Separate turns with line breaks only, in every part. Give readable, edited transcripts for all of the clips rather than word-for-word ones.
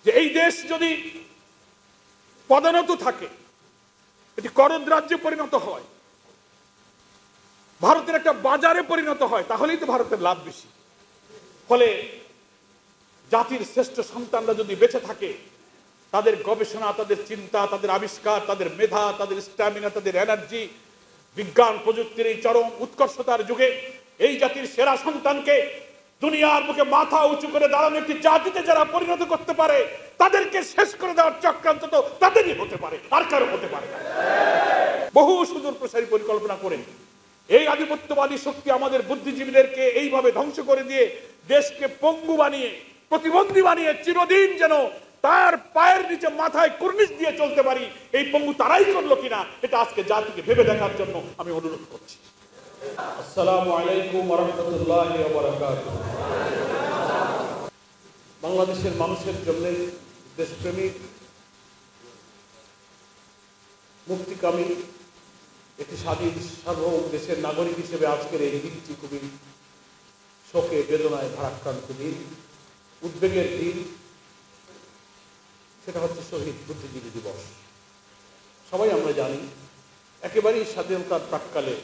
যে এই দেশ যদি পদানত থাকে, এটি করদ রাজ্যে পরিণত হয়, ভারতের একটা বাজারে পরিণত হয়, তাহলেই তো ভারতের লাভ বেশি। ফলে জাতির শ্রেষ্ঠ সন্তানরা যদি বেঁচে থাকে, তাদের গবেষণা, তাদের চিন্তা, তাদের আবিষ্কার, তাদের মেধা, তাদের স্ট্যামিনা, তাদের এনার্জি, বিজ্ঞান প্রযুক্তির এই চরম উৎকর্ষতার যুগে এই জাতির সেরা সন্তানকে দুনিয়ার মুখে মাথা উঁচু করে দাঁড়ানো একটি জাতিতে যারা পরিণত করতে পারে, তাদেরকে শেষ করে দেওয়ার চক্রান্ত তো তাদেরই হতে পারে, আর কারো হতে পারে না। বহু সুদূর প্রসারী পরিকল্পনা করেন এই আধিপত্যবাদী শক্তি আমাদের বুদ্ধিজীবীদেরকে এইভাবে ধ্বংস করে দিয়ে দেশকে পঙ্গু বানিয়ে, প্রতিবন্ধী বানিয়ে চিরদিন যেন তার পায়ের নিচে মাথায় কুর্নিশ দিয়ে চলতে পারি, এই পঙ্গু তারাই করলো কিনা এটা আজকে জাতিকে ভেবে দেখার জন্য আমি অনুরোধ করছি। আসসালামু আলাইকুম ওয়া রাহমাতুল্লাহি ওয়া বারাকাতুহু। বাংলাদেশের মানুষের জন্য, দেশপ্রেমিক, মুক্তিকামী, একটি স্বাধীন সার্বভৌম দেশের নাগরিক হিসেবে আজকের এই দিনটি খুবই শোকে, বেদনায় ভারাক্রান্ত দিন, উদ্বেগের দিন। সেটা হচ্ছে শহীদ বুদ্ধিজীবী দিবস। সবাই আমরা জানি, একেবারেই স্বাধীনতার প্রাক্কালে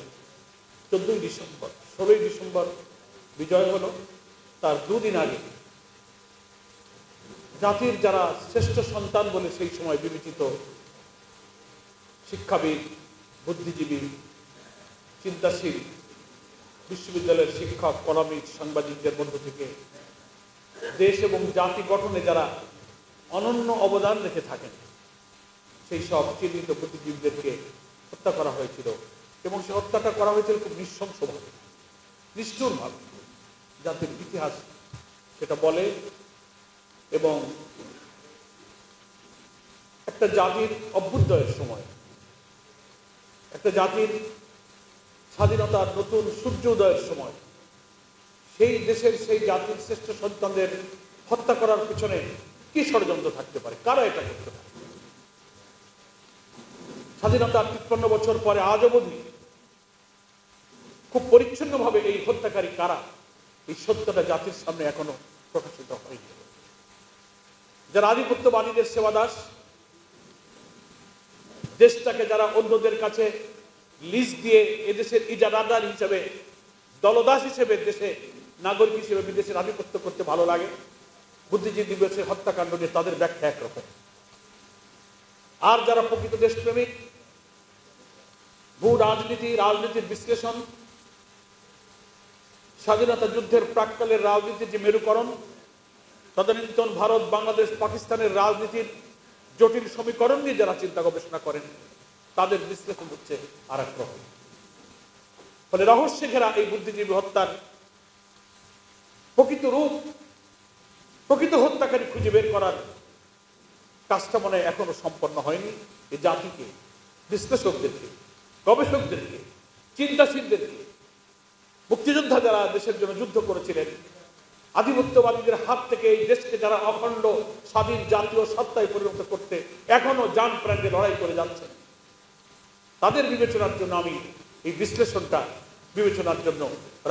14ই ডিসেম্বর, 16ই ডিসেম্বর বিজয় হলো, তার দুদিন আগে জাতির যারা শ্রেষ্ঠ সন্তান বলে সেই সময় বিবেচিত শিক্ষাবিদ, বুদ্ধিজীবী, চিন্তাশীল, বিশ্ববিদ্যালয়ের শিক্ষক, কলামিস্ট, সাংবাদিকদের মধ্য থেকে দেশ এবং জাতি গঠনে যারা অনন্য অবদান রেখে থাকেন, সেই সব চিহ্নিত বুদ্ধিজীবীদেরকে হত্যা করা হয়েছিল। এবং সে হত্যাটা করা হয়েছিল খুব নৃশংসভাবে, নিষ্ঠুরভাবে। জাতির ইতিহাস সেটা বলে। এবং একটা জাতির অভ্যুদয়ের সময়, একটা জাতির স্বাধীনতার নতুন সূর্য উদয়ের সময় সেই দেশের, সেই জাতির শ্রেষ্ঠ সন্তানদের হত্যা করার পিছনে কি ষড়যন্ত্র থাকতে পারে, কারা এটা করতে পারে? স্বাধীনতার 53 বছর পরে আজ অবধি খুব পরিচ্ছন্নভাবে এই হত্যাকারী কারা, এই সত্যটা জাতির সামনে এখনো প্রকাশিত হয়নি। যারা আধিপত্যবাদীদের সেবাদাস, দেশটাকে যারা অন্যদের কাছে লিজ দিয়ে এদেশের ইজারাদার হিসেবে, দলদাস হিসেবে, দেশে নাগরিক হিসেবে বিদেশের আধিপত্য করতে ভালো লাগে, বুদ্ধিজীবী দিবসের হত্যাকাণ্ড নিয়ে তাদের ব্যাখ্যা একরকম। আর যারা প্রকৃত দেশপ্রেমিক, ভূ রাজনীতি, রাজনীতির বিশ্লেষণ, স্বাধীনতা যুদ্ধের প্রাক্কালের রাজনীতির যে মেরুকরণ, তদানীন্তন ভারত, বাংলাদেশ, পাকিস্তানের রাজনীতির জটিল সমীকরণ নিয়ে যারা চিন্তা গবেষণা করেন, তাদের বিশ্লেষণ হচ্ছে আর এক রকম। ফলে রহস্যে ঘেরা এই বুদ্ধিজীবী হত্যার প্রকৃত রূপ, প্রকৃত হত্যাকারী খুঁজে বের করার কাজটা মনে এখনো সম্পন্ন হয়নি। এই জাতিকে, বিশ্লেষকদেরকে, গবেষকদেরকে, চিন্তাশীলদেরকে, মুক্তিযোদ্ধা যারা দেশের জন্য যুদ্ধ করেছিলেন, আধিপত্যবাদীদের হাত থেকে এই দেশকে যারা অখণ্ড স্বাধীন জাতীয় সত্তায় পরিণত করতে এখনো জান প্রাণে লড়াই করে যাচ্ছেন, তাদের বিবেচনার জন্য আমি এই বিশ্লেষণটা বিবেচনার জন্য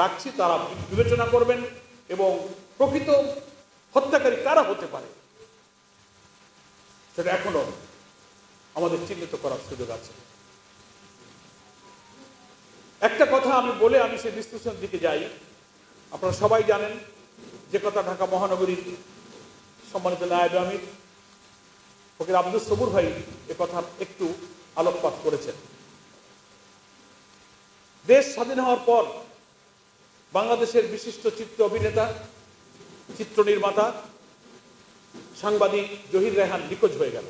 রাখছি। তারা বিবেচনা করবেন এবং প্রকৃত হত্যাকারী কারা হতে পারে সেটা এখনো আমাদের চিহ্নিত করার সুযোগ আছে। একটা কথা আমি বলে আমি সেই বিশ্লেষণের দিকে যাই। আপনারা সবাই জানেন যে কথা ঢাকা মহানগরীর সম্মানিত নায়েবে আমির ফকির আব্দুস সবুর ভাই এ কথা একটু আলোকপাত করেছেন। দেশ স্বাধীন হওয়ার পর বাংলাদেশের বিশিষ্ট চিত্র অভিনেতা, চিত্র নির্মাতা, সাংবাদিক জহির রেহান নিখোঁজ হয়ে গেল।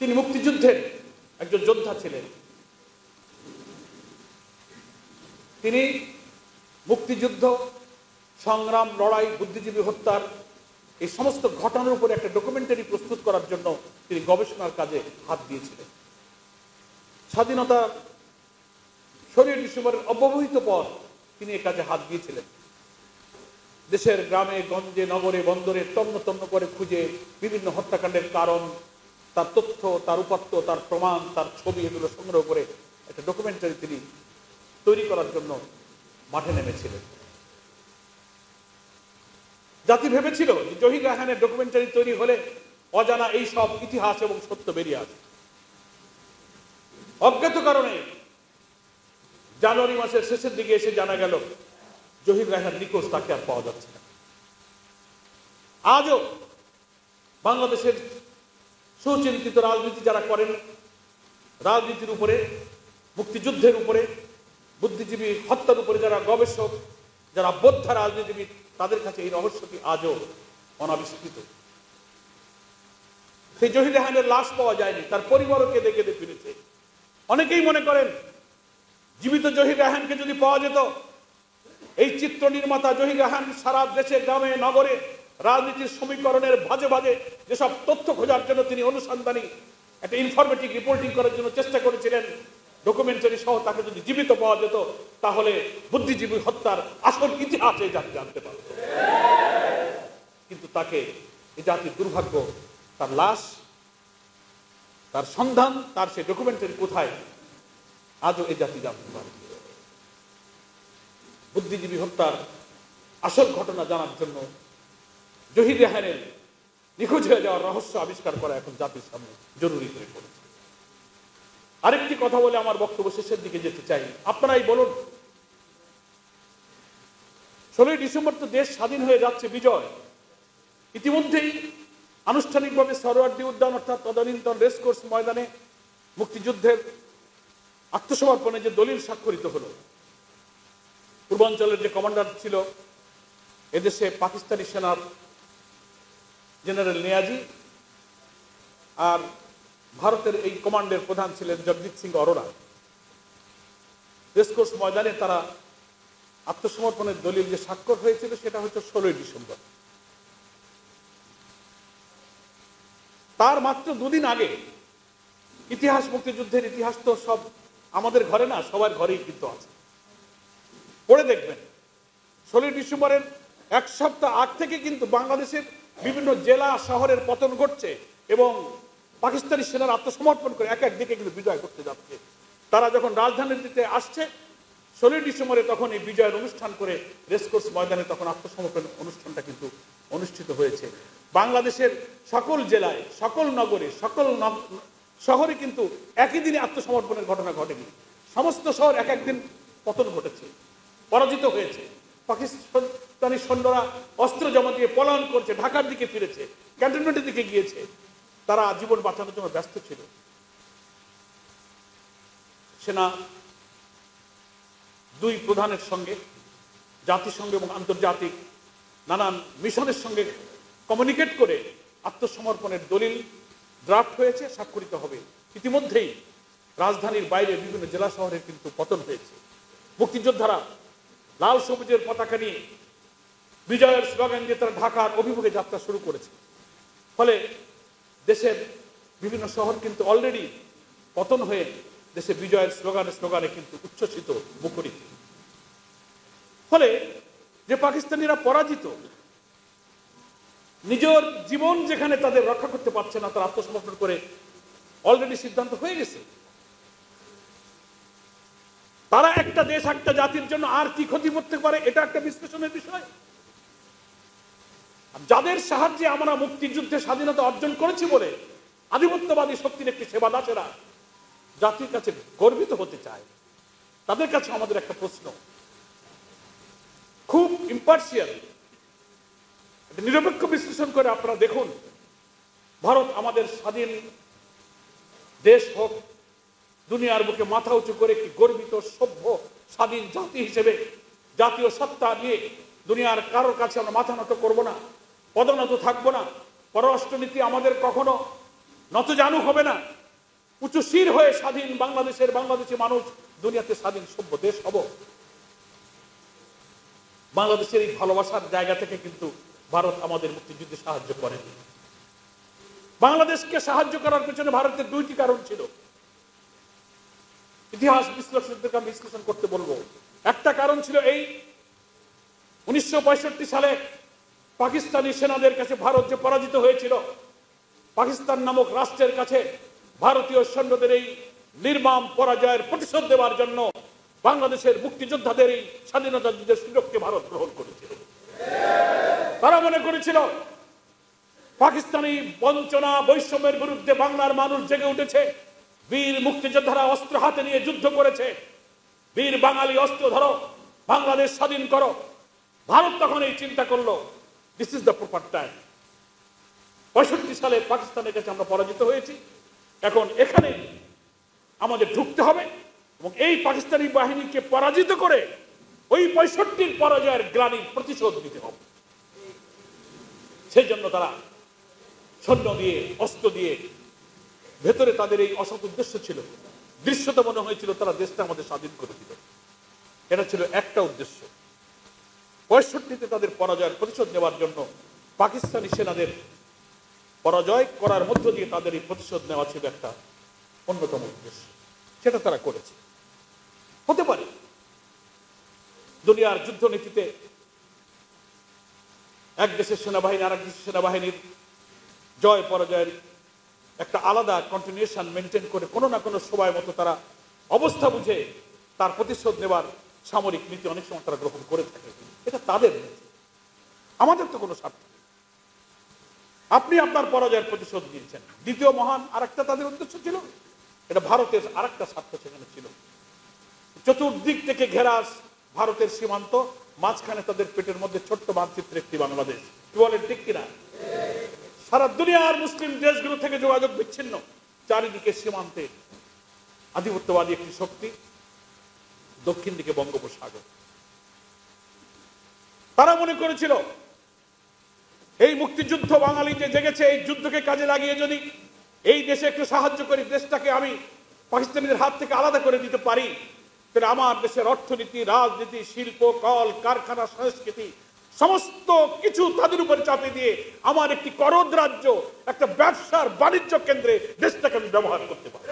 তিনি মুক্তিযুদ্ধের একজন যোদ্ধা ছিলেন। তিনি মুক্তিযুদ্ধ, সংগ্রাম, লড়াই, বুদ্ধিজীবী হত্যার এই সমস্ত ঘটনার উপর একটা ডকুমেন্টারি প্রস্তুত করার জন্য তিনি গবেষণার কাজে হাত দিয়েছিলেন। স্বাধীনতা 16 ডিসেম্বরের অব্যবহিত পর তিনি এ কাজে হাত দিয়েছিলেন। দেশের গ্রামে গঞ্জে, নগরে, বন্দরে তন্ন তন্ন করে খুঁজে বিভিন্ন হত্যাকাণ্ডের কারণ, তার তথ্য, তার উপাত্ত, তার প্রমাণ, তার ছবি এগুলো সংগ্রহ করে একটা ডকুমেন্টারি তিনি তৈরি করার জন্য মাঠে নেমেছিলেন। জাতি ভেবেছিল যে জহির রায়হানের ডকুমেন্টারি তৈরি হলে অজানা এই সব ইতিহাস এবং সত্য বেরিয়ে আসে। অজ্ঞাত কারণে জানুয়ারি মাসের শেষের দিকে এসে জানা গেল জহির রায়হান নিখোঁজ, তাকে আর পাওয়া যাচ্ছে না। আজও বাংলাদেশের সুচিন্তিত রাজনীতি যারা করেন, রাজনীতির উপরে, মুক্তিযুদ্ধের উপরে, বুদ্ধিজীবী হত্যার উপরে যারা গবেষক, যারা বোদ্ধা রাজনীতিবিদ, তাদের কাছে এই রহস্যটি আজও অনাবিষ্কৃত। সেই জহির রায়হানের লাশ পাওয়া যায়নি, তার পরিবারও কেঁদে কেঁদে ফিরেছে। অনেকেই মনে করেন জীবিত জহির রায়হানকে যদি পাওয়া যেত, এই চিত্র নির্মাতা জহির রায়হান সারা দেশে গ্রামে নগরে রাজনীতির সমীকরণের ভাজে ভাজে যেসব তথ্য খোঁজার জন্য তিনি অনুসন্ধানী একটা ইনফরমেটিভ রিপোর্টিং করার জন্য চেষ্টা করেছিলেন, ডকুমেন্টারি সহ তাকে যদি জীবিত পাওয়া যেত, তাহলে বুদ্ধিজীবী হত্যার আসল ইতিহাস এই জাতি জানতে পারত। কিন্তু তাকে এই জাতির দুর্ভাগ্য, তার লাশ, তার সন্ধান, তার সেই ডকুমেন্টারি কোথায়, আজও এই জাতি জানতে পারে। বুদ্ধিজীবী হত্যার আসল ঘটনা জানার জন্য জহির রায়হানের নিখোঁজ হয়ে যাওয়ার রহস্য আবিষ্কার করা এখন জাতির সামনে জরুরি হয়ে পড়েছে। আরেকটি কথা বলে আমার বক্তব্য শেষের দিকে যেতে চাই। আপনারাই বলুন, 16ই ডিসেম্বর তো দেশ স্বাধীন হয়ে যাচ্ছে, বিজয়। ইতিমধ্যেই আনুষ্ঠানিকভাবে সরোয়ার্দী উদ্যান অর্থাৎ তদানীন্তন রেসকোর্স ময়দানে মুক্তিযুদ্ধের আত্মসমর্পণে যে দলিল স্বাক্ষরিত হলো, পূর্বাঞ্চলের যে কমান্ডার ছিল এদেশে পাকিস্তানি সেনার জেনারেল নিয়াজি, আর ভারতের এই কমান্ডের প্রধান ছিলেন জগজিৎ সিং অরোরা। রেসকোর্স ময়দানে তারা আত্মসমর্পণের দলিল যে স্বাক্ষর হয়েছিল সেটা হচ্ছে 16ই ডিসেম্বর। তার মাত্র দুদিন আগে ইতিহাস, মুক্তিযুদ্ধের ইতিহাস তো সব আমাদের ঘরে না, সবার ঘরেই কিন্তু আছে, পড়ে দেখবেন। 16ই ডিসেম্বরের এক সপ্তাহ আগ থেকে কিন্তু বাংলাদেশের বিভিন্ন জেলা শহরের পতন ঘটছে এবং পাকিস্তানি সেনার আত্মসমর্পণ করে এক এক দিকে কিন্তু বিজয় করতে যাচ্ছে। তারা যখন রাজধানীর দিকে আসছে 16ই ডিসেম্বরে, তখন এই বিজয়ের অনুষ্ঠান করে রেসকোর্স ময়দানে তখন আত্মসমর্পণ অনুষ্ঠানটা কিন্তু অনুষ্ঠিত হয়েছে। বাংলাদেশের সকল জেলায়, সকল নগরে, সকল শহরে কিন্তু একই দিনে আত্মসমর্পণের ঘটনা ঘটেনি। সমস্ত শহর এক একদিন পতন ঘটেছে, পরাজিত হয়েছে। পাকিস্তানি সৈন্যরা অস্ত্র জমা দিয়ে পলায়ন করছে, ঢাকার দিকে ফিরেছে, ক্যান্টনমেন্টের দিকে গিয়েছে। তারা জীবন বাঁচানোর জন্য ব্যস্ত ছিল। সেনা দুই প্রধানের সঙ্গে, জাতিসংঘ এবং আন্তর্জাতিক নানান মিশনের সঙ্গে কমিউনিকেট করে আত্মসমর্পণের দলিল ড্রাফট হয়েছে, স্বাক্ষরিত হবে। ইতিমধ্যেই রাজধানীর বাইরে বিভিন্ন জেলা শহরে কিন্তু পতন হয়েছে। মুক্তিযোদ্ধারা লাল সবুজের পতাকা নিয়ে বিজয়ের স্লোগান দিয়ে তারা ঢাকার অভিমুখে যাত্রা শুরু করেছে। ফলে দেশের বিভিন্ন শহর কিন্তু অলরেডি পতন হয়ে দেশে বিজয়ের স্লোগানে কিন্তু উচ্ছ্বসিত, মুখরিত। ফলে যে পাকিস্তানিরা পরাজিত, নিজের জীবন যেখানে তাদের রক্ষা করতে পারছে না, তারা আত্মসমর্পণ করে অলরেডি সিদ্ধান্ত হয়ে গেছে তারা একটা দেশ, একটা জাতির জন্য আর কি ক্ষতি করতে পারে, এটা একটা বিশ্লেষণের বিষয়। যাদের সাহায্যে আমরা মুক্তিযুদ্ধে স্বাধীনতা অর্জন করেছি বলে আধিপত্যবাদী শক্তির একটি সেবা দাসেরা জাতির কাছে গর্বিত হতে চায়, তাদের কাছে আমাদের একটা প্রশ্ন, খুব ইম্পার্শিয়াল নিরপেক্ষ বিশ্লেষণ করে আপনারা দেখুন, ভারত আমাদের স্বাধীন দেশ হোক, দুনিয়ার বুকে মাথা উঁচু করে একটি গর্বিত, সভ্য, স্বাধীন জাতি হিসেবে জাতীয় সত্তা নিয়ে দুনিয়ার কারোর কাছে আমরা মাথা নত করবো না, পদনত থাকবো না। পররাষ্ট্রনীতি আমাদের কখনো নতজানু হবে না। উঁচু শির হয়ে স্বাধীন বাংলাদেশি মানুষ দুনিয়াতে স্বাধীন সভ্য দেশ হব। বাংলাদেশের এই ভালোবাসার জায়গা থেকে কিন্তু ভারত আমাদের মুক্তিযুদ্ধে সাহায্য করেনি। বাংলাদেশকে সাহায্য করার পেছনে ভারতের দুইটি কারণ ছিল। ইতিহাস বিশ্লেষকদেরকে আমি বিশ্লেষণ করতে বলবো। একটা কারণ ছিল এই, 1965 সালে পাকিস্তানি সেনাদের কাছে ভারত যে পরাজিত হয়েছিল, পাকিস্তান নামক রাষ্ট্রের কাছে ভারতীয় সৈন্যদের এই নির্মম পরাজয়ের প্রতিশোধ দেওয়ার জন্য বাংলাদেশের মুক্তিযোদ্ধাদের এই স্বাধীনতা যুদ্ধের সুযোগকে ভারত গ্রহণ করেছিল। তারা মনে করেছিল পাকিস্তানি বঞ্চনা বৈষম্যের বিরুদ্ধে বাংলার মানুষ জেগে উঠেছে, বীর মুক্তিযোদ্ধারা অস্ত্র হাতে নিয়ে যুদ্ধ করেছে, বীর বাঙালি অস্ত্র ধরো, বাংলাদেশ স্বাধীন করো। ভারত তখন এই চিন্তা করলো, this is the proper time. 65 সালে পাকিস্তানের কাছে আমরা পরাজিত হয়েছি, এখন এখানে আমাদের ঢুকতে হবে এবং এই পাকিস্তানি বাহিনীকে পরাজিত করে ওই 65 পরাজয়ের গ্লানির প্রতিশোধ নিতে হবে। সেই জন্য তারা সৈন্য দিয়ে অস্ত্র দিয়ে, ভেতরে তাদের এই অসৎ উদ্দেশ্য ছিল, দৃশ্যত মনে হয়েছিল তারা দেশটা আমাদের স্বাধীন করে দিল। এটা ছিল একটা উদ্দেশ্য। 65-তে তাদের পরাজয়ের প্রতিশোধ নেওয়ার জন্য পাকিস্তানি সেনাদের পরাজয় করার মধ্য দিয়ে তাদের এই প্রতিশোধ নেওয়া ছিল একটা অন্যতম উদ্দেশ্য। সেটা তারা করেছে। হতে পারে দুনিয়ার যুদ্ধনীতিতে এক দেশের সেনাবাহিনী আর এক দেশের সেনাবাহিনীর জয় পরাজয়ের একটা আলাদা কন্টিনিউশন মেনটেন করে কোনো না কোনো সময় মতো তারা অবস্থা বুঝে তার প্রতিশোধ নেবার সামরিক নীতি অনেক সময় তারা গ্রহণ করে থাকে। এটা তাদের নীতি, আমাদের তো কোনো স্বার্থ নেই। আপনি আপনার পরাজয়ের প্রতিশোধ নিয়েছেন। দ্বিতীয় মহান আরেকটা তাদের উদ্দেশ্য ছিল, এটা ভারতের আরেকটা স্বার্থ সেখানে ছিল। চতুর্দিক থেকে ঘেরা ভারতের সীমান্ত, মাঝখানে তাদের পেটের মধ্যে ছোট্ট মানচিত্র একটি বাংলাদেশ। কি বলেন ঠিক কিনা? সারা দুনিয়ার মুসলিম দেশগুলো থেকে যোগাযোগ বিচ্ছিন্ন, চারিদিকে সীমান্তে আধিপত্যবাদী একটি শক্তি, দক্ষিণ দিকে বঙ্গোপসাগর। তারা মনে করেছিল এই মুক্তিযুদ্ধ বাঙালি যে জেগেছে, এই যুদ্ধকে কাজে লাগিয়ে যদি এই দেশে একটু সাহায্য করি, দেশটাকে আমি পাকিস্তানিদের হাত থেকে আলাদা করে দিতে পারি, তাহলে আমার দেশের অর্থনীতি, রাজনীতি, শিল্প, কল কারখানা, সংস্কৃতি সমস্ত কিছু তাদের উপরে চাপিয়ে দিয়ে আমার একটি করদ রাজ্য, একটা ব্যবসার বাণিজ্য কেন্দ্রে দেশটাকে আমি ব্যবহার করতে পারি।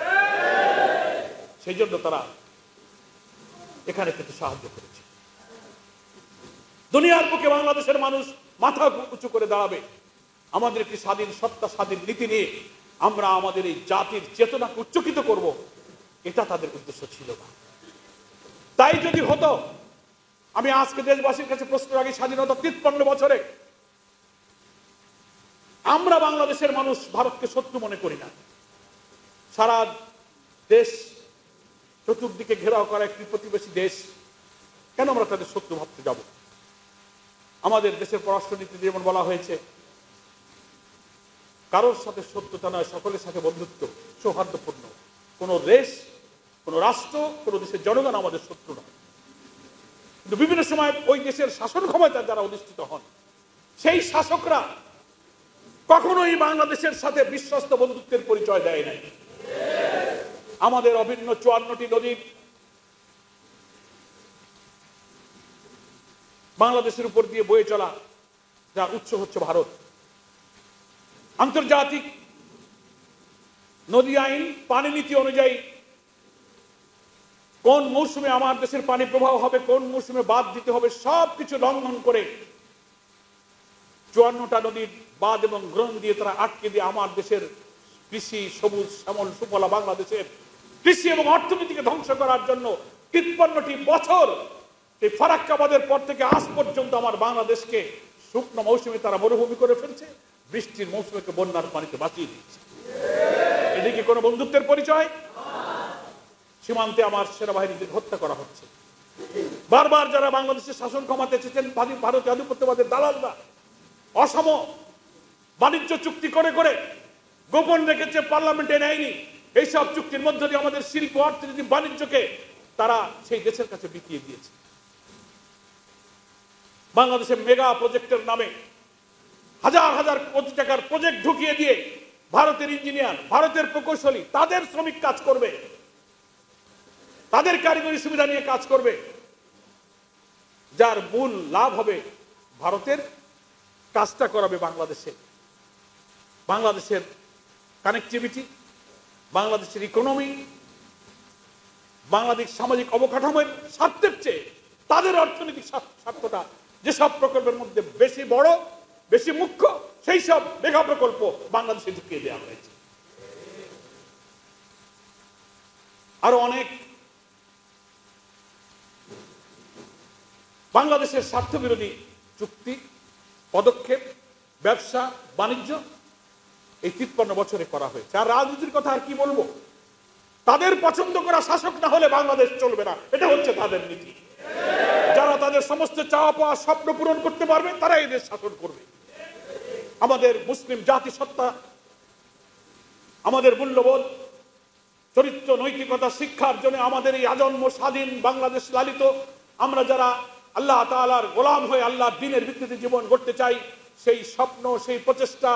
সেই জন্য তারা এখানে কিন্তু সাহায্য করেছে। দুনিয়ার বুকে বাংলাদেশের মানুষ মাথা উঁচু করে দাঁড়াবে, আমাদের একটি স্বাধীন সত্তা, স্বাধীন নীতি নিয়ে আমরা আমাদের এই জাতির চেতনাকে উচ্চকিত করব, এটা তাদের উদ্দেশ্য ছিল না। তাই যদি হতো, আমি আজকে দেশবাসীর কাছে প্রশ্ন রাখি, স্বাধীনতা 53 বছরে আমরা বাংলাদেশের মানুষ ভারতকে শত্রু মনে করি না। সারা দেশ চতুর্দিকে ঘেরাও করা একটি প্রতিবেশী দেশ, কেন আমরা তাদের শত্রু ভাবতে যাব? আমাদের দেশের পররাষ্ট্রনীতিতে যেমন বলা হয়েছে, কারোর সাথে শত্রুতা নয়, সকলের সাথে বন্ধুত্ব, সৌহার্দ্যপূর্ণ। কোন দেশ, কোন রাষ্ট্র, কোন দেশের জনগণ আমাদের শত্রু নয়। কিন্তু বিভিন্ন সময় ওই দেশের শাসন ক্ষমতায় যারা অধিষ্ঠিত হন, সেই শাসকরা কখনোই বাংলাদেশের সাথে বিশ্বস্ত বন্ধুত্বের পরিচয় দেয় নাই। আমাদের অভিন্ন 54টি নদীর বাংলাদেশের উপর দিয়ে বয়ে চলা, যার উৎস হচ্ছে ভারত। আন্তর্জাতিক নদী আইন, পানি নীতি অনুযায়ী কোন মৌসুমে আমার দেশের পানি প্রবাহ হবে, কোন মৌসুমে বাঁধ দিতে হবে, সবকিছু লঙ্ঘন করে 54টা নদীর বাঁধ এবং গ্রহণ দিয়ে তারা আটকে দিয়ে আমার দেশের কৃষি, সবুজ শ্যামল সুফলা বাংলাদেশের কৃষি এবং অর্থনীতিকে ধ্বংস করার জন্য 53টি বছর, এই ফারাক্কাবাদের পর থেকে আজ পর্যন্ত আমার বাংলাদেশকে শুকনো মৌসুমে তারা মরুভূমি করে ফেলছে, বৃষ্টির মৌসুমে বন্যার পানিতে বাঁচিয়ে দিচ্ছে। এদিকে কোনো বন্ধুত্বের পরিচয়? সীমান্তে আমার সেনাবাহিনীদের হত্যা করা হচ্ছে। বারবার যারা বাংলাদেশের শাসন ক্ষমতা এসেছেন, ভারতীয় আধিপত্যবাদের দালালরা অসম বাণিজ্য চুক্তি করে করে গোপন রেখেছে, পার্লামেন্টে নেয়নি। এইসব চুক্তির মধ্য দিয়ে আমাদের শিল্প, অর্থনীতি, বাণিজ্যকে তারা সেই দেশের কাছে বিকিয়ে দিয়েছে। বাংলাদেশের মেগা প্রজেক্টের নামে হাজার হাজার কোটি টাকার প্রজেক্ট ঢুকিয়ে দিয়ে ভারতের ইঞ্জিনিয়ার, ভারতের প্রকৌশলী তাদের শ্রমিক কাজ করবে, তাদের কারিগরি সুবিধা নিয়ে কাজ করবে, যার মূল লাভ হবে ভারতের, কাজটা করাবে বাংলাদেশে। বাংলাদেশের কানেক্টিভিটি, বাংলাদেশের ইকোনমি, বাংলাদেশ সামাজিক অবকাঠামোর স্বার্থের চেয়ে তাদের অর্থনৈতিক স্বার্থটা যেসব প্রকল্পের মধ্যে বেশি বড়, বেশি মুখ্য, সেই সব মেগা প্রকল্প বাংলাদেশে ঢুকিয়ে দেওয়া হয়েছে। আরো অনেক বাংলাদেশের স্বার্থ বিরোধী চুক্তি পদক্ষেপ, ব্যবসা বাণিজ্য এই 53 বছরে করা হয়েছে। আর রাজনীতির কথা আর কি বলবো, তাদের পছন্দ করা শাসক না হলে বাংলাদেশ চলবে না, এটা হচ্ছে তাদের নীতি। যারা তাদের সমস্ত চাওয়া পাওয়া স্বপ্ন পূরণ করতে পারবে তারা এই দেশ শাসন করবে। আমাদের মুসলিম জাতিসত্তা, আমাদের মূল্যবোধ, চরিত্র, নৈতিকতা শিক্ষার জন্য আমাদের এই আজন্ম স্বাধীন বাংলাদেশ লালিত আমরা যারা আল্লাহ তাআলার গোলাম হয়ে আল্লাহর দ্বীনের ভিত্তিতে জীবন গড়তে চাই, সেই স্বপ্ন, সেই প্রচেষ্টা,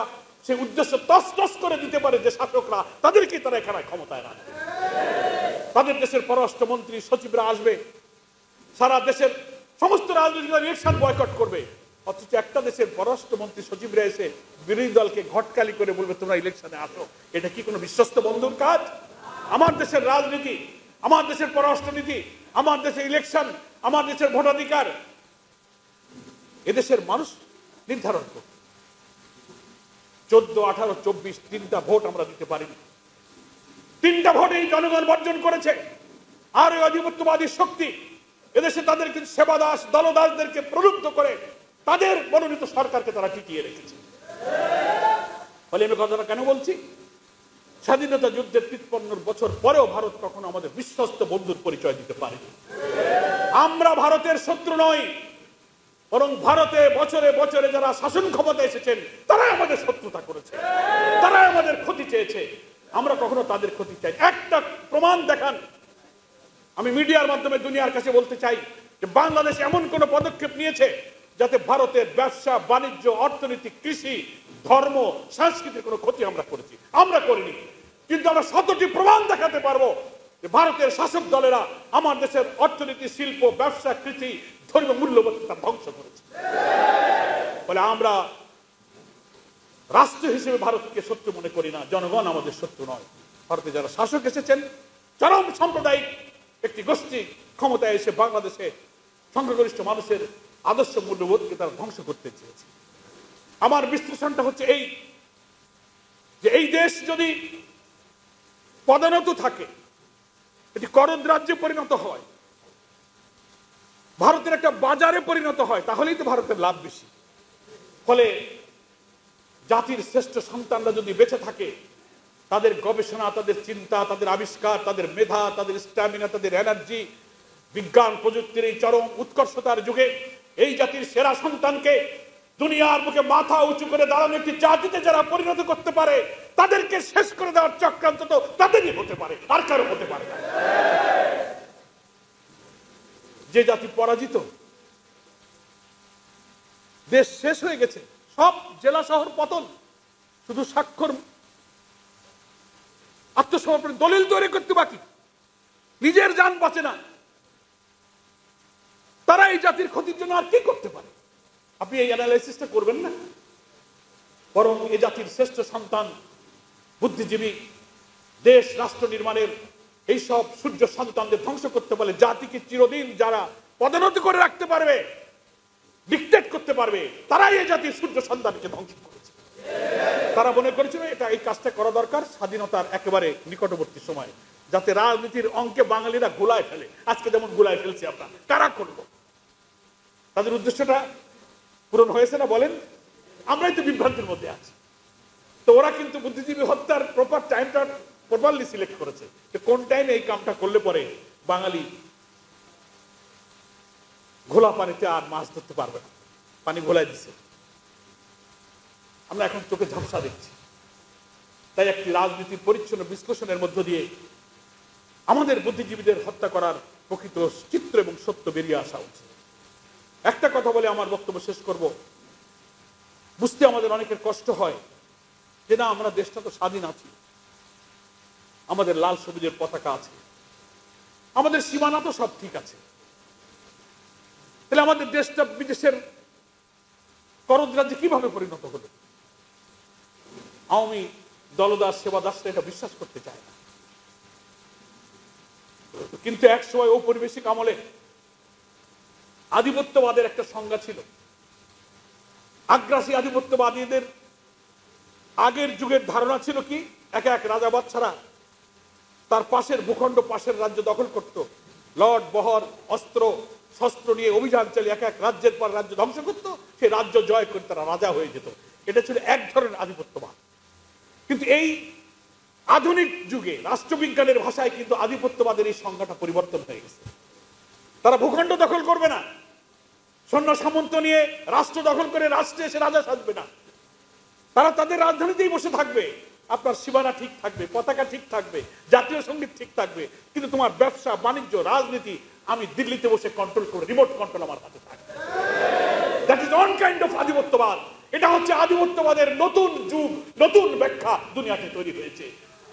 সেই উদ্দেশ্য তছনছ করে দিতে পারে যে শাসকরা, তাদেরকে তারা এখানে ক্ষমতায় রাখে। তাদের দেশের পররাষ্ট্রমন্ত্রী সচিবরা আসবে, সারা দেশের সমস্ত রাজনৈতিক ইলেকশন বয়কট করবে, অথচ একটা দেশের পররাষ্ট্রমন্ত্রী সচিবরা এসে বিরোধী দলকে ঘটকালি করে বলবে তোমরা ইলেকশনে আসো। এটা কি কোনো বিশ্বস্ত বন্ধুর কাজ? আমার দেশের রাজনীতি, আমার দেশের পররাষ্ট্রনীতি, আমার দেশের ইলেকশন, আমার দেশের ভোটাধিকার এদেশের মানুষ নির্ধারণ করবে। 14, 18, 24 তিনটা ভোট আমরা দিতে পারিনি। তিনটা ভোট এই জনগণ বর্জন করেছে। আর ওই আধিপত্যবাদী শক্তি এদেশে তাদেরকে সেবাদাস দলদাসদেরকে প্রলুব্ধ করে তাদের মনোনীত সরকারকে তারা টিকিয়ে রেখেছে। ফলে আমি কথাটা কেন বলছি, স্বাধীনতা যুদ্ধের 53 বছর পরেও ভারত কখনো আমাদের বিশ্বস্ত বন্ধুর পরিচয় দিতে পারেনি। আমরা ভারতের শত্রু নই, বরং ভারতে বছরে বছরে যারা শাসন ক্ষমতা এসেছেন তারাই আমাদের শত্রুতা করেছে, তারাই আমাদের ক্ষতি চেয়েছে। আমরা কখনো তাদের ক্ষতি চাই। একটা প্রমাণ দেখান। আমি মিডিয়ার মাধ্যমে দুনিয়ার কাছে বলতে চাই যে বাংলাদেশ এমন কোন পদক্ষেপ নিয়েছে যাতে ভারতের ব্যবসা বাণিজ্য, অর্থনীতি, কৃষি, ধর্ম, সংস্কৃতির কোনো ক্ষতি আমরা করেছি? আমরা করিনি। কিন্তু আমরা 100টি প্রমাণ দেখাতে পারবো যে ভারতের শাসক দলেরা আমার দেশের অর্থনীতি, শিল্প, ব্যবসা, কৃষি, ধর্মীয় মূল্যবোধ ধ্বংস করেছে। ফলে আমরা রাষ্ট্র হিসেবে ভারতকে শত্রু মনে করি না, জনগণ আমাদের শত্রু নয়। ভারতে যারা শাসক এসেছেন, চরম সাম্প্রদায়িক একটি গোষ্ঠী ক্ষমতায় এসে বাংলাদেশে সংখ্যাগরিষ্ঠ মানুষের আদর্শ মূল্যবোধকে তারা ধ্বংস করতে চেয়েছে। আমার বিশ্লেষণটা হচ্ছে এই যে এই দেশ যদি পদানত থাকে, এটি করদ রাজ্যে পরিণত হয়, ভারতের একটা বাজারে পরিণত হয়, তাহলেই তো ভারতের লাভ বেশি। ফলে জাতির শ্রেষ্ঠ সন্তানরা যদি বেঁচে থাকে, তাদের গবেষণা, তাদের চিন্তা, তাদের আবিষ্কার, তাদের মেধা, তাদের স্ট্যামিনা, তাদের এনার্জি, বিজ্ঞান প্রযুক্তির এই চরম উৎকর্ষতার যুগে এই জাতির সেরা সন্তানকে দুনিয়ার মুখে মাথা উঁচু করে দাঁড়ানো একটি জাতিতে যারা পরিণত করতে পারে, তাদেরকে শেষ করে দেওয়ার চক্রান্ত তো তাদেরই হতে পারে, আর কারো হতে পারে না। যে জাতি পরাজিত, দেশ শেষ হয়ে গেছে, সব জেলা শহর পতন, শুধু স্বাক্ষর, আত্মসমর্পণ, দলিল তৈরি করতে বাকি, নিজের জান বাঁচে না, তারা এই জাতির ক্ষতির জন্য আর কি করতে পারে? আপনি এই অ্যানালাইসিসটা করবেন না, বরং এই জাতির শ্রেষ্ঠ সন্তান, বুদ্ধিজীবী, দেশ রাষ্ট্র নির্মাণের এই সব সূর্য সন্তানদের ধ্বংস করতে পারলে জাতিকে চিরদিন যারা পদোন্নতি করে রাখতে পারবে, ডিক্টেট করতে পারবে, তারাই এই জাতির সূর্য সন্তানকে ধ্বংস করেছে। তারা মনে করেছিল এটা এই কাজটা করা দরকার স্বাধীনতার একেবারে নিকটবর্তী সময়ে, যাতে রাজনীতির অঙ্কে বাঙালিরা গোলায় ফেলে। আজকে যেমন গোলায় ফেলছে আমরা, কারা করব? তাদের উদ্দেশ্যটা পূরণ হয়েছে না বলেন? আমরাই তো বিভ্রান্তির মধ্যে আছি। তো ওরা কিন্তু বুদ্ধিজীবী হত্যার প্রপার টাইমটা প্রপারলি সিলেক্ট করেছে, যে কোন টাইমে এই কামটা করলে পরে বাঙালি ঘোলা পানিতে আর মাছ ধরতে পারবে না, পানি ঘোলায় দিছে। আমরা এখন চোখে ঝাপসা দেখছি। তাই একটি রাজনীতির পরিচ্ছন্ন বিশ্লেষণের মধ্য দিয়ে আমাদের বুদ্ধিজীবীদের হত্যা করার প্রকৃত চিত্র এবং সত্য বেরিয়ে আসা উচিত। একটা কথা বলে আমার বক্তব্য শেষ করব। বুঝতে আমাদের অনেকের কষ্ট হয় যে না, আমরা দেশটা তো স্বাধীন আছি, আমাদের লাল সবুজের পতাকা আছে, আমাদের সীমানা তো সব ঠিক আছে, তাহলে আমাদের দেশটা বিদেশের করদ রাজ্যে কিভাবে পরিণত হলো? আওয়ামী দলদাস সেবাদাসরা এটা বিশ্বাস করতে চায় না। কিন্তু এক সময় ঔপনিবেশিক আমলে আধিপত্যবাদের একটা সংজ্ঞা ছিল। আগ্রাসী আধিপত্যবাদীদের আগের যুগের ধারণা ছিল কি, এক এক রাজা বাদশারা তার পাশের ভূখণ্ড, পাশের রাজ্য দখল করত, লর্ড বহর, অস্ত্র, শস্ত্র নিয়ে অভিযান চালিয়ে এক এক রাজ্যের পর রাজ্য ধ্বংস করত, সেই রাজ্য জয় করে তারা রাজা হয়ে যেত। এটা ছিল এক ধরনের আধিপত্যবাদ। কিন্তু এই আধুনিক যুগে রাষ্ট্রবিজ্ঞানের ভাষায় কিন্তু আধিপত্যবাদের এই সংজ্ঞাটা পরিবর্তন হয়ে গেছে। তারা ভূখণ্ড দখল করবে না, সৈন্য সামন্ত নিয়ে রাষ্ট্র দখল করে রাষ্ট্রে এসে রাজা সাজবে না। তারা তাদের রাজধানীতেই বসে থাকবে, আপনার সীমানা ঠিক থাকবে, পতাকা ঠিক থাকবে, জাতীয় সঙ্গীত ঠিক থাকবে, কিন্তু তোমার ব্যবসা বাণিজ্য রাজনীতি আমি দিল্লিতে বসে কন্ট্রোল করে, রিমোট কন্ট্রোল আমার হাতে থাকবে। That is one kind of আধিপত্যবাদ। এটা হচ্ছে আধিপত্যবাদের নতুন যুগ, নতুন ব্যাখ্যা দুনিয়াতে তৈরি হয়েছে।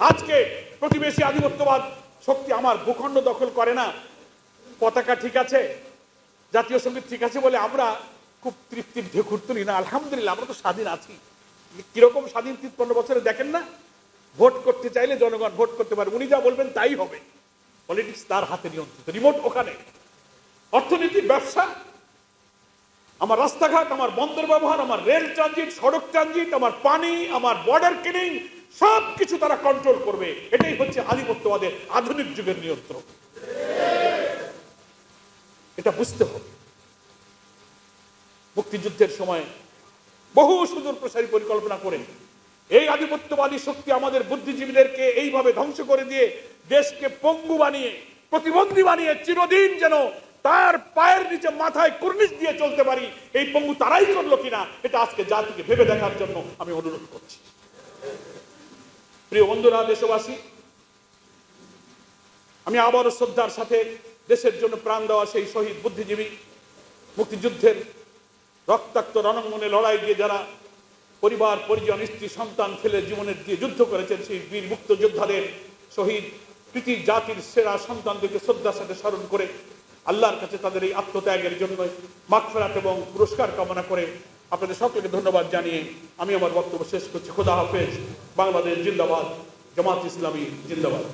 আজকে প্রতিবেশী আধিপত্যবাদ শক্তি আমার ভূখণ্ড দখল করে না, পতাকা ঠিক আছে, জাতীয় সঙ্গীত ঠিক আছে বলে আমরা খুব তৃপ্তির ঢেকুর তুলি না। আলহামদুলিল্লাহ, আমরা তো স্বাধীন আছি। কিরকম স্বাধীন 53 বছরে দেখেন না, ভোট করতে চাইলে জনগণ ভোট করতে পারে, উনি যা বলবেন তাই হবে। পলিটিক্স তার হাতে নিয়ন্ত্রিত, রিমোট ওখানে। অর্থনীতি, ব্যবসা, আমার রাস্তাঘাট, আমার বন্দর ব্যবহার, আমার রেল ট্রানজিট, সড়ক ট্রানজিট, আমার পানি, আমার বর্ডার কিলিং, সবকিছু তারা কন্ট্রোল করবে। এটাই হচ্ছে আধিপত্যবাদের আধুনিক যুগের নিয়ন্ত্রণ। এটা বুঝতে হবে। মুক্তিযুদ্ধের সময় বহু সুদূর প্রসারী পরিকল্পনা করে এই আধিপত্যবাদী শক্তি আমাদের বুদ্ধিজীবীদেরকে এইভাবে ধ্বংস করে দিয়ে দেশকে পঙ্গু বানিয়ে, প্রতিবন্ধী বানিয়ে, চিরদিন যেন তার পায়ের নিচে মাথায় কুর্নিশ দিয়ে চলতে পারি, এই পঙ্গু তারাই করলো কিনা, এটা আজকে জাতিকে ভেবে দেখার জন্য আমি অনুরোধ করছি। প্রিয় বন্ধুরা, দেশবাসী, আমি আবারও শ্রদ্ধার সাথে দেশের জন্য প্রাণ দেওয়া সেই শহীদ বুদ্ধিজীবী, মুক্তিযুদ্ধের রক্তাক্ত রণাঙ্গনে লড়াই দিয়ে যারা পরিবার পরিজন স্ত্রী সন্তান ফেলে জীবনের দিয়ে যুদ্ধ করেছেন, সেই বীর মুক্ত যোদ্ধাদের, শহীদ কৃতি জাতির সেরা সন্তানদেরকে শ্রদ্ধার সাথে স্মরণ করে আল্লাহর কাছে তাদের এই আত্মত্যাগের জন্য মাগফিরাত এবং পুরস্কার কামনা করে আপনাদের সকলকে ধন্যবাদ জানিয়ে আমি আমার বক্তব্য শেষ করছি। খোদা হাফেজ। বাংলাদেশ জিন্দাবাদ। জামাত ইসলামী জিন্দাবাদ।